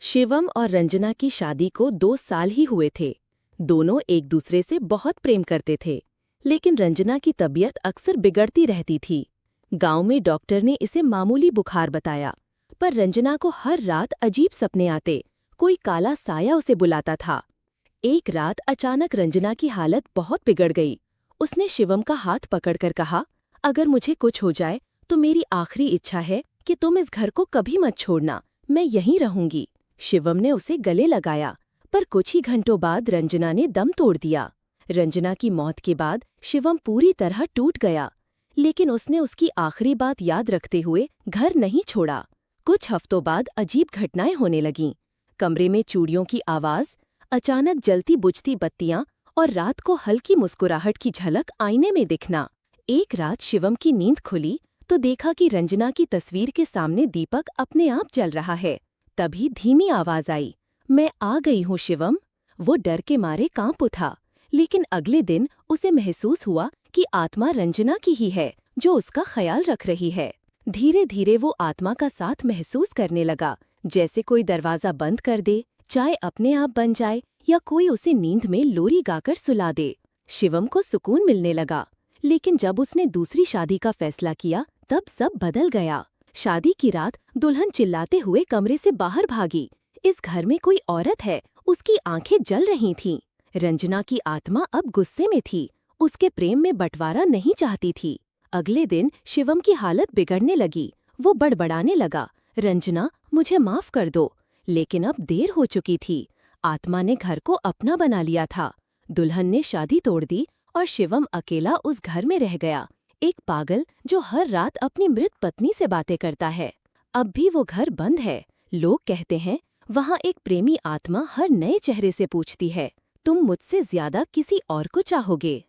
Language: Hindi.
शिवम और रंजना की शादी को 2 साल ही हुए थे। दोनों एक दूसरे से बहुत प्रेम करते थे, लेकिन रंजना की तबीयत अक्सर बिगड़ती रहती थी। गांव में डॉक्टर ने इसे मामूली बुखार बताया, पर रंजना को हर रात अजीब सपने आते। कोई काला साया उसे बुलाता था। एक रात अचानक रंजना की हालत बहुत बिगड़ गई। उसने शिवम का हाथ पकड़कर कहा, अगर मुझे कुछ हो जाए तो मेरी आखिरी इच्छा है कि तुम इस घर को कभी मत छोड़ना, मैं यहीं रहूंगी। शिवम ने उसे गले लगाया, पर कुछ ही घंटों बाद रंजना ने दम तोड़ दिया। रंजना की मौत के बाद शिवम पूरी तरह टूट गया, लेकिन उसने उसकी आखिरी बात याद रखते हुए घर नहीं छोड़ा। कुछ हफ्तों बाद अजीब घटनाएं होने लगीं। कमरे में चूड़ियों की आवाज, अचानक जलती बुझती बत्तियां और रात को हल्की मुस्कुराहट की झलक आईने में दिखना। एक रात शिवम की नींद खुली तो देखा कि रंजना की तस्वीर के सामने दीपक अपने आप जल रहा है। तभी धीमी आवाज आई, मैं आ गई हूँ शिवम। वो डर के मारे कांप उठा, लेकिन अगले दिन उसे महसूस हुआ कि आत्मा रंजना की ही है, जो उसका ख्याल रख रही है। धीरे धीरे वो आत्मा का साथ महसूस करने लगा, जैसे कोई दरवाजा बंद कर दे, चाय अपने आप बन जाए या कोई उसे नींद में लोरी गाकर सुला दे। शिवम को सुकून मिलने लगा, लेकिन जब उसने दूसरी शादी का फैसला किया तब सब बदल गया। शादी की रात दुल्हन चिल्लाते हुए कमरे से बाहर भागी, इस घर में कोई औरत है, उसकी आंखें जल रही थीं। रंजना की आत्मा अब गुस्से में थी, उसके प्रेम में बंटवारा नहीं चाहती थी। अगले दिन शिवम की हालत बिगड़ने लगी। वो बड़बड़ाने लगा, रंजना मुझे माफ कर दो। लेकिन अब देर हो चुकी थी। आत्मा ने घर को अपना बना लिया था। दुल्हन ने शादी तोड़ दी और शिवम अकेला उस घर में रह गया, एक पागल जो हर रात अपनी मृत पत्नी से बातें करता है। अब भी वो घर बंद है। लोग कहते हैं वहाँ एक प्रेमी आत्मा हर नए चेहरे से पूछती है, तुम मुझसे ज्यादा किसी और को चाहोगे?